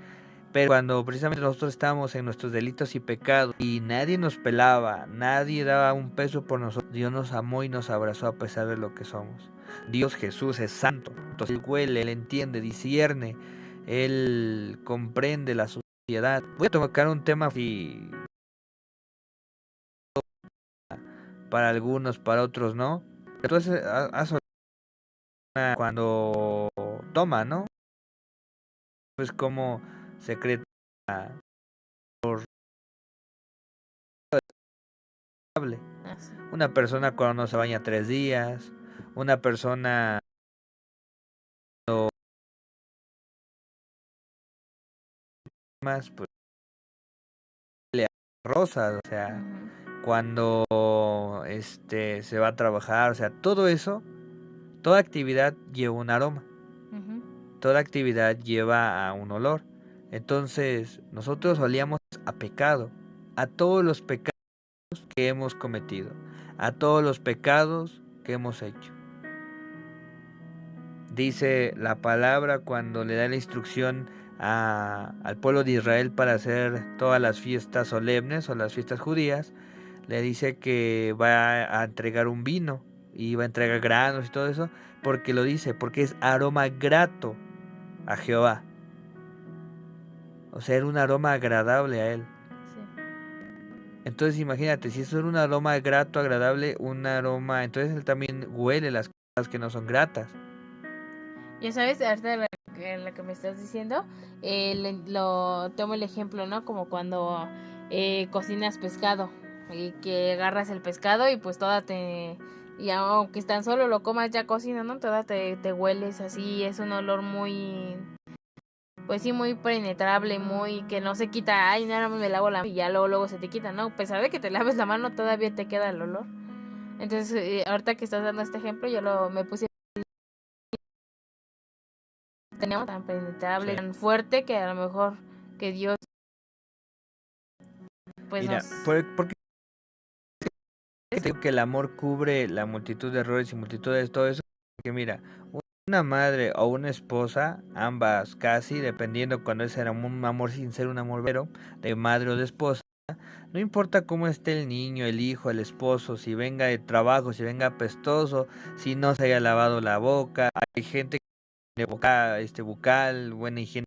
pero cuando precisamente nosotros estábamos en nuestros delitos y pecados y nadie nos pelaba, nadie daba un peso por nosotros, Dios nos amó y nos abrazó a pesar de lo que somos. Dios Jesús es santo, entonces Él huele, Él entiende, discierne, Él comprende la sociedad. Voy a tocar un tema para algunos, para otros no. Entonces, has cuando toma, ¿no? Pues como secreta por una persona cuando no se baña 3 días, una persona más pues le rosas, o sea, cuando se va a trabajar, o sea, todo eso, toda actividad lleva un aroma, toda actividad lleva a un olor. Entonces, nosotros olíamos a pecado, a todos los pecados que hemos cometido, a todos los pecados que hemos hecho. Dice la palabra cuando le da la instrucción al pueblo de Israel para hacer todas las fiestas solemnes o las fiestas judías, le dice que va a entregar un vino y va a entregar granos y todo eso, porque lo dice, porque es aroma grato a Jehová. O sea, era un aroma agradable a él. Sí. Entonces imagínate, si eso era un aroma grato, agradable, un aroma, entonces él también huele las cosas que no son gratas. Ya sabes, ahorita lo que me estás diciendo, lo tomo el ejemplo, ¿no? Como cuando cocinas pescado y que agarras el pescado y pues y aunque tan solo lo comas ya cocina, ¿no? Toda te hueles así, es un olor muy, pues sí, muy penetrable, muy que no se quita, ay, nada más me lavo la mano y ya luego se te quita, ¿no? A pesar de que te laves la mano todavía te queda el olor. Entonces, ahorita que estás dando este ejemplo, me puse teníamos tan penetrable, sí, tan fuerte que a lo mejor que Dios pues mira, porque digo que el amor cubre la multitud de errores y multitud de todo eso, porque mira, una madre o una esposa, ambas casi, dependiendo cuando ese era un amor sincero, un amor verdadero, de madre o de esposa, no importa cómo esté el niño, el hijo, el esposo, si venga de trabajo, si venga apestoso, si no se haya lavado la boca, hay gente que tiene bucal, buena higiene,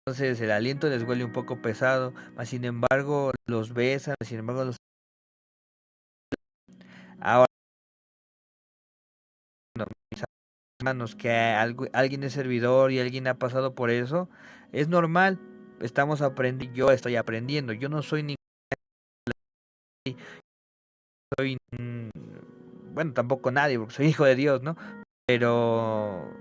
entonces el aliento les huele un poco pesado, mas sin embargo los besan, sin embargo los... Ahora, mis hermanos, que alguien es servidor y alguien ha pasado por eso, es normal, estamos aprendiendo, yo estoy aprendiendo, yo no soy ni... soy... bueno, tampoco nadie, porque soy hijo de Dios, ¿no? Pero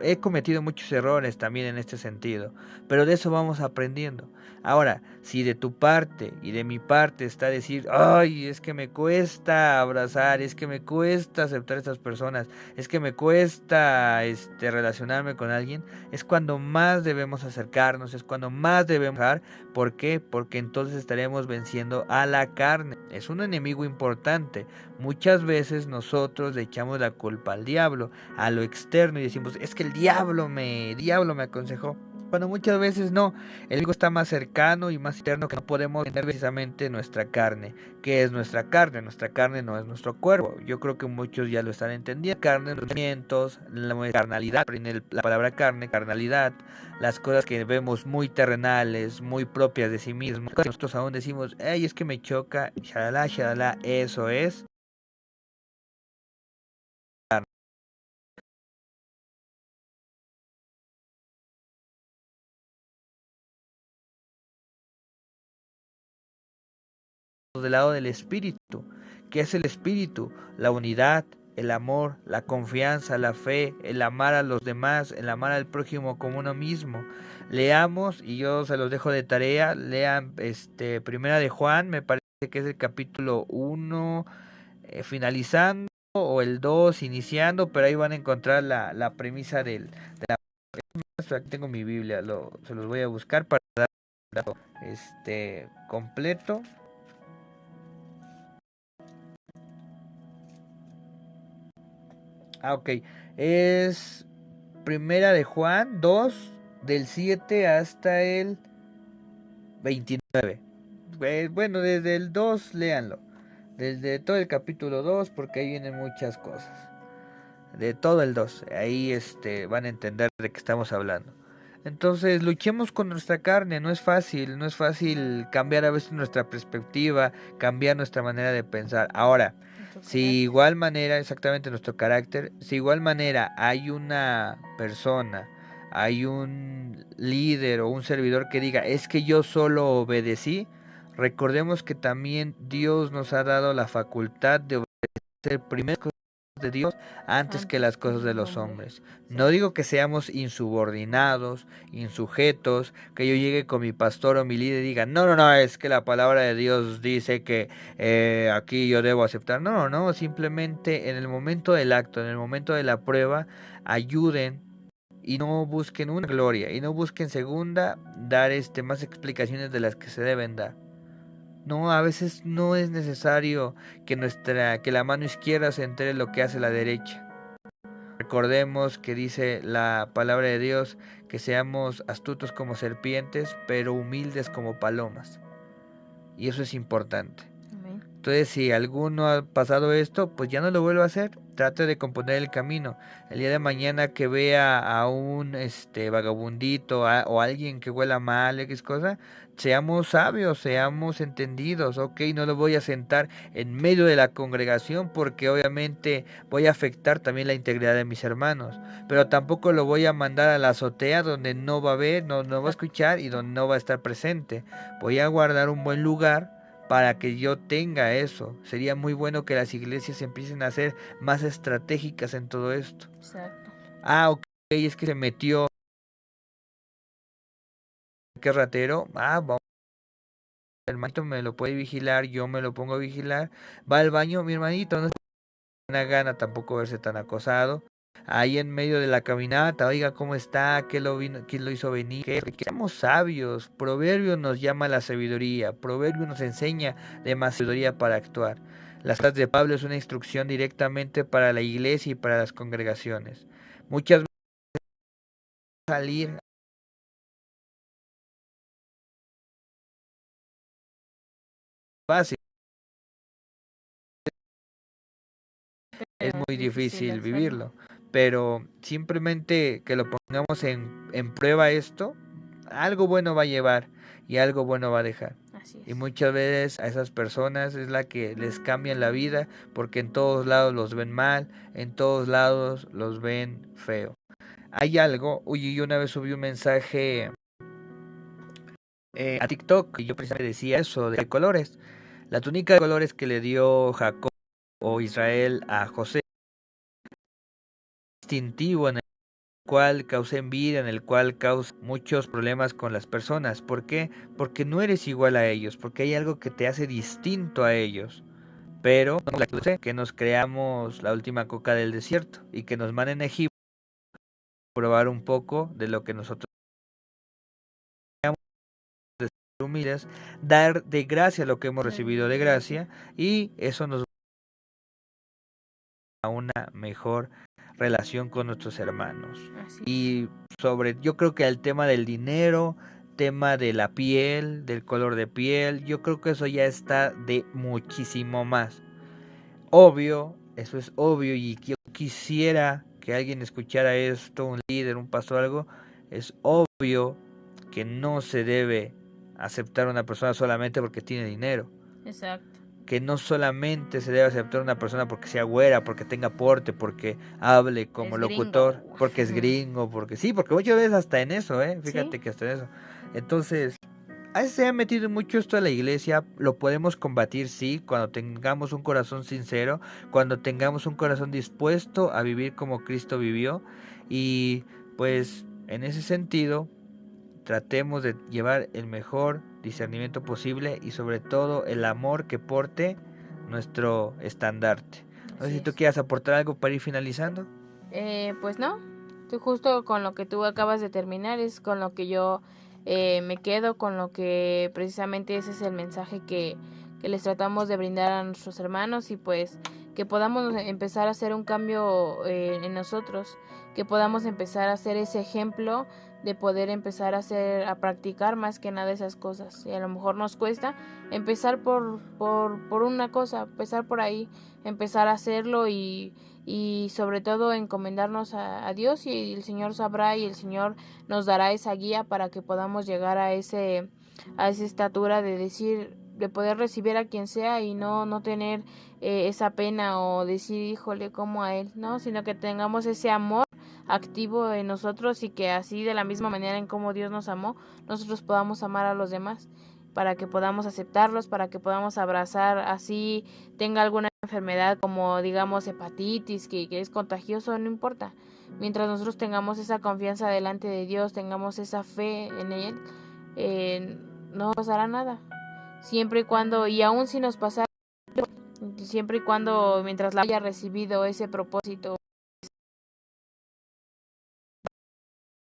he cometido muchos errores también en este sentido, pero de eso vamos aprendiendo. Ahora, si de tu parte y de mi parte está decir, ay, es que me cuesta abrazar, es que me cuesta aceptar a estas personas, es que me cuesta relacionarme con alguien, es cuando más debemos acercarnos, es cuando más debemos dejar. ¿Por qué? Porque entonces estaremos venciendo a la carne. Es un enemigo importante. Muchas veces nosotros le echamos la culpa al diablo, a lo externo, y decimos, es que el diablo me aconsejó. Cuando muchas veces no, el enemigo está más cercano y más interno, que no podemos tener precisamente nuestra carne. ¿Qué es nuestra carne? Nuestra carne no es nuestro cuerpo. Yo creo que muchos ya lo están entendiendo. Carne, los sentimientos, la carnalidad, la palabra carne, carnalidad, las cosas que vemos muy terrenales, muy propias de sí mismos. Nosotros aún decimos, ay, es que me choca, shalala, shalala, eso es del lado del espíritu. ¿Qué es el espíritu? La unidad, el amor, la confianza, la fe, el amar a los demás, el amar al prójimo como uno mismo. Leamos, y yo se los dejo de tarea, lean Primera de Juan, me parece que es el capítulo 1 finalizando, o el 2 iniciando, pero ahí van a encontrar la premisa de la... Aquí tengo mi Biblia, se los voy a buscar para dar completo. Ok, es Primera de Juan 2, del 7 hasta el 29. Bueno, desde el 2 léanlo. Desde todo el capítulo 2, porque ahí vienen muchas cosas. De todo el 2, ahí van a entender de qué estamos hablando. Entonces, luchemos con nuestra carne, no es fácil cambiar a veces nuestra perspectiva, cambiar nuestra manera de pensar. Ahora, nuestro Si carácter. igual manera, exactamente nuestro carácter, si igual manera hay una persona, hay un líder o un servidor que diga, es que yo solo obedecí, recordemos que también Dios nos ha dado la facultad de obedecer primero de Dios antes que Antes las que cosas de el los hombre. hombres. No Exacto. digo que seamos insubordinados, insujetos, que yo llegue con mi pastor o mi líder y diga, no, no, no, es que la palabra de Dios dice que aquí yo debo aceptar. No, no, no, simplemente en el momento del acto, en el momento de la prueba, ayuden y no busquen una gloria y no busquen segunda dar más explicaciones de las que se deben dar. No, a veces no es necesario que la mano izquierda se entere lo que hace la derecha. Recordemos que dice la palabra de Dios que seamos astutos como serpientes, pero humildes como palomas. Y eso es importante. Amén. Entonces, si alguno ha pasado esto, pues ya no lo vuelva a hacer. Trate de componer el camino. El día de mañana que vea a un vagabundito o alguien que huela mal, X cosa, seamos sabios, seamos entendidos. Ok, no lo voy a sentar en medio de la congregación porque obviamente voy a afectar también la integridad de mis hermanos. Pero tampoco lo voy a mandar a la azotea donde no va a ver, no va a escuchar y donde no va a estar presente. Voy a guardar un buen lugar para que yo tenga eso. Sería muy bueno que las iglesias empiecen a ser más estratégicas en todo esto. Exacto. Ah, ok, es que se metió, qué ratero. Ah, vamos, el hermanito me lo puede vigilar, yo me lo pongo a vigilar. Va al baño, mi hermanito, no tiene gana tampoco verse tan acosado. Ahí en medio de la caminata, oiga, ¿cómo está? ¿Quién lo hizo venir? Que seamos sabios. Proverbio nos llama a la sabiduría. Proverbio nos enseña de más sabiduría para actuar. Las cartas de Pablo es una instrucción directamente para la iglesia y para las congregaciones. Muchas veces salir fácil, es Pero es muy difícil difícil hacerlo. vivirlo. Pero simplemente que lo pongamos en prueba esto, algo bueno va a llevar y algo bueno va a dejar. Así Y es. muchas veces a esas personas es la que les cambian la vida porque en todos lados los ven mal, en todos lados los ven feo. Hay algo, oye, yo una vez subí un mensaje a TikTok y yo precisamente decía eso de colores. La túnica de colores que le dio Jacob o Israel a José, distintivo en el cual causa envidia, en el cual causa muchos problemas con las personas. ¿Por qué? Porque no eres igual a ellos, porque hay algo que te hace distinto a ellos. Pero que nos creamos la última coca del desierto y que nos manden a Egipto a probar un poco de lo que nosotros creamos de ser humildes, dar de gracia lo que hemos recibido de gracia y eso nos da una mejor relación con nuestros hermanos. Así es. Y yo creo que el tema del dinero, tema de la piel, del color de piel, yo creo que eso ya está de muchísimo más. Obvio, eso es obvio y yo quisiera que alguien escuchara esto, un líder, un pastor, algo, es obvio que no se debe aceptar a una persona solamente porque tiene dinero. Exacto. Que no solamente se debe aceptar a una persona porque sea güera, porque tenga porte, porque hable como Es locutor, gringo. porque es gringo, porque sí, porque muchas veces hasta en eso, Sí. fíjate que hasta en eso. Entonces, a veces se ha metido mucho esto a la iglesia, lo podemos combatir, sí, cuando tengamos un corazón sincero, cuando tengamos un corazón dispuesto a vivir como Cristo vivió y pues en ese sentido tratemos de llevar el mejor discernimiento posible y sobre todo el amor que porte nuestro estandarte. No sé Así si tú es. quieras aportar algo para ir finalizando. Pues no. Tú justo con lo que tú acabas de terminar es con lo que yo me quedo, con lo que precisamente ese es el mensaje que les tratamos de brindar a nuestros hermanos y pues que podamos empezar a hacer un cambio en nosotros, que podamos empezar a hacer ese ejemplo de poder empezar a practicar más que nada esas cosas. Y a lo mejor nos cuesta empezar por una cosa, empezar por ahí, empezar a hacerlo y sobre todo encomendarnos a Dios y el Señor sabrá y el Señor nos dará esa guía para que podamos llegar a esa estatura de decir poder recibir a quien sea y no tener esa pena o decir, híjole, como a él, ¿no? Sino que tengamos ese amor activo en nosotros y que así de la misma manera en como Dios nos amó, nosotros podamos amar a los demás, para que podamos aceptarlos, para que podamos abrazar, así tenga alguna enfermedad como digamos hepatitis, que es contagioso, no importa. Mientras nosotros tengamos esa confianza delante de Dios, tengamos esa fe en Él, no pasará nada. Siempre y cuando, y aún si nos pasara, siempre y cuando mientras la haya recibido ese propósito,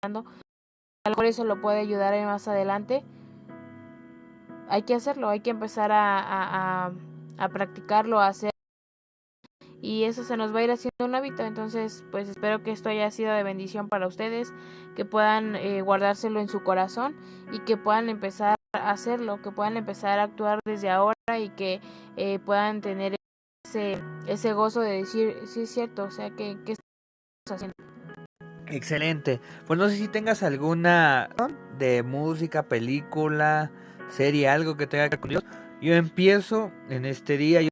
algo eso lo puede ayudar más adelante, hay que hacerlo, hay que empezar a practicarlo, a hacer, y eso se nos va a ir haciendo un hábito. Entonces pues espero que esto haya sido de bendición para ustedes, que puedan guardárselo en su corazón y que puedan empezar a hacerlo, que puedan empezar a actuar desde ahora y que puedan tener ese gozo de decir, sí es cierto, o sea, que estamos haciendo. Excelente. Pues no sé si tengas alguna de música, película, serie, algo que tenga con Dios. Yo empiezo en este día. Yo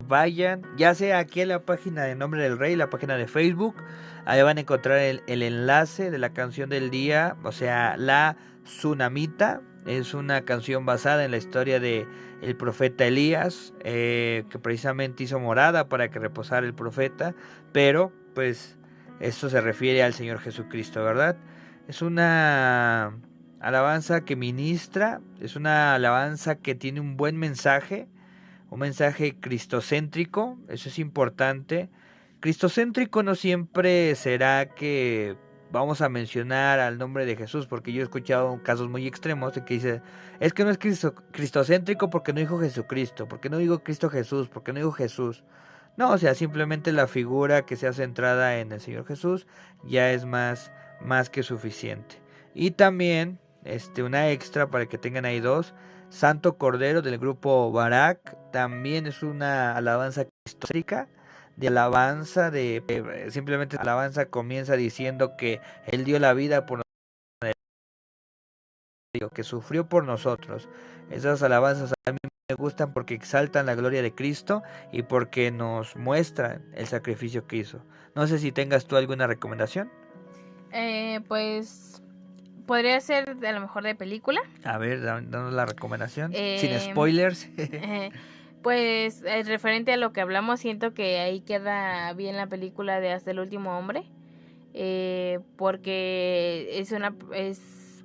vayan, ya sea aquí en la página de Nombre del Rey, la página de Facebook, ahí van a encontrar el enlace de la canción del día, o sea, la Tsunamita. Es una canción basada en la historia de el profeta Elías, que precisamente hizo morada para que reposara el profeta, pero pues esto se refiere al Señor Jesucristo, ¿verdad? Es una alabanza que ministra, es una alabanza que tiene un buen mensaje, un mensaje cristocéntrico, eso es importante. Cristocéntrico no siempre será que vamos a mencionar al nombre de Jesús, porque yo he escuchado casos muy extremos de que dice, es que no es cristocéntrico porque no dijo Jesucristo, porque no digo Cristo Jesús, porque no digo Jesús. No, o sea, simplemente la figura que sea centrada en el Señor Jesús ya es más que suficiente. Y también, una extra para que tengan ahí dos, Santo Cordero del grupo Barak, también es una alabanza histórica, de alabanza, simplemente la alabanza comienza diciendo que Él dio la vida por nosotros, que sufrió por nosotros. Esas alabanzas a mí me gustan porque exaltan la gloria de Cristo y porque nos muestran el sacrificio que hizo. No sé si tengas tú alguna recomendación. Pues podría ser a lo mejor de película. A ver, danos la recomendación. Sin spoilers. Pues referente a lo que hablamos, siento que ahí queda bien la película de Hasta el último hombre. Porque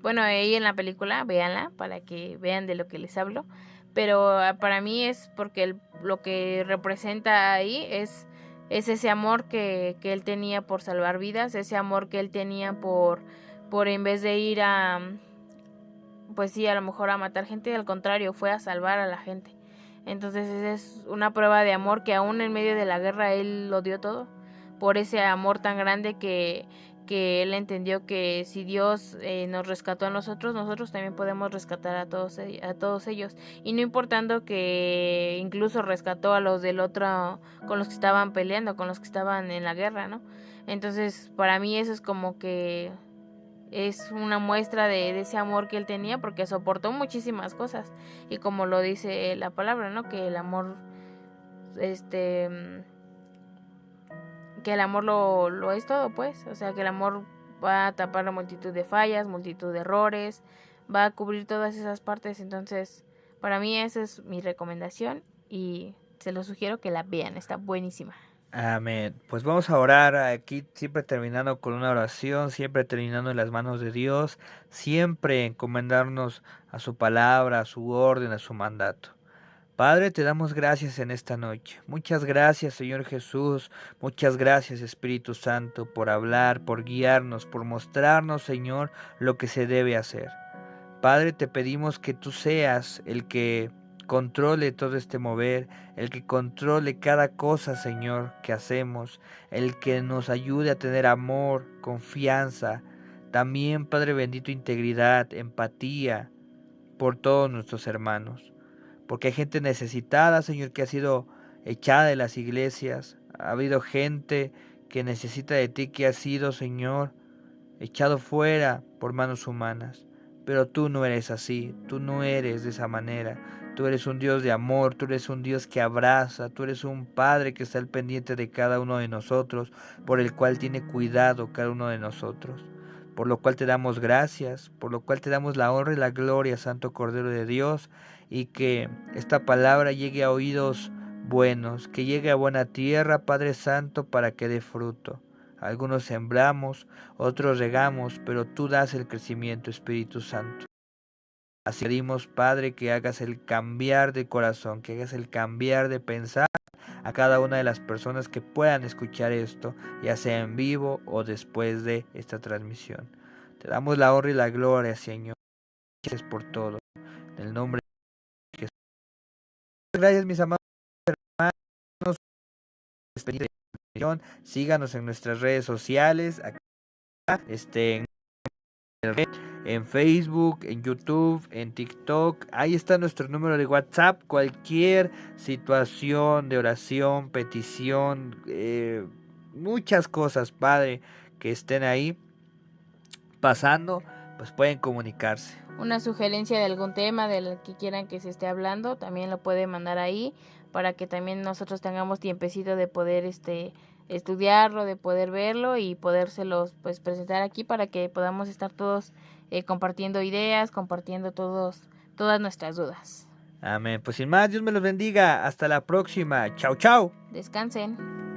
bueno, ahí en la película, véanla para que vean de lo que les hablo. Pero para mí es porque lo que representa ahí es ese amor que él tenía por salvar vidas, ese amor que él tenía por en vez de ir pues sí, a lo mejor a matar gente, al contrario, fue a salvar a la gente. Entonces esa es una prueba de amor que aún en medio de la guerra él lo dio todo, por ese amor tan grande que él entendió que si Dios nos rescató a nosotros, nosotros también podemos rescatar a todos ellos. Y no importando que incluso rescató a los del otro, con los que estaban peleando, con los que estaban en la guerra, ¿no? Entonces para mí eso es como que es una muestra de ese amor que él tenía, porque soportó muchísimas cosas, y como lo dice la palabra, ¿no? Que el amor lo es todo, pues, o sea, que el amor va a tapar la multitud de fallas, multitud de errores, va a cubrir todas esas partes. Entonces para mí esa es mi recomendación y se lo sugiero que la vean, está buenísima. Amén. Pues vamos a orar aquí, siempre terminando con una oración, siempre terminando en las manos de Dios, siempre encomendarnos a su palabra, a su orden, a su mandato. Padre, te damos gracias en esta noche. Muchas gracias, Señor Jesús. Muchas gracias, Espíritu Santo, por hablar, por guiarnos, por mostrarnos, Señor, lo que se debe hacer. Padre, te pedimos que tú seas el que controle todo este mover, el que controle cada cosa, Señor, que hacemos, el que nos ayude a tener amor, confianza, también, Padre bendito, integridad, empatía por todos nuestros hermanos. Porque hay gente necesitada, Señor, que ha sido echada de las iglesias. Ha habido gente que necesita de ti, que ha sido, Señor, echado fuera por manos humanas. pero tú no eres así, tú no eres de esa manera. Tú eres un Dios de amor, tú eres un Dios que abraza, tú eres un Padre que está al pendiente de cada uno de nosotros, por el cual tiene cuidado cada uno de nosotros. Por lo cual te damos gracias, por lo cual te damos la honra y la gloria, Santo Cordero de Dios, y que esta palabra llegue a oídos buenos, que llegue a buena tierra, Padre Santo, para que dé fruto. Algunos sembramos, otros regamos, pero tú das el crecimiento, Espíritu Santo. Así pedimos, Padre, que hagas el cambiar de corazón, que hagas el cambiar de pensar a cada una de las personas que puedan escuchar esto, ya sea en vivo o después de esta transmisión. Te damos la honra y la gloria, Señor. Gracias por todo. En el nombre de Jesús. Gracias, mis amados hermanos. Síganos en nuestras redes sociales, en Facebook, en YouTube, en TikTok. Ahí está nuestro número de WhatsApp. Cualquier situación de oración, petición, muchas cosas, Padre, que estén ahí pasando, pues pueden comunicarse. Una sugerencia de algún tema del que quieran que se esté hablando, también lo puede mandar ahí para que también nosotros tengamos tiempecito de poder estudiarlo, de poder verlo y podérselos pues presentar aquí para que podamos estar todos compartiendo ideas, compartiendo todas nuestras dudas. Amén. Pues sin más, Dios me los bendiga. Hasta la próxima. Chao, chao. Descansen.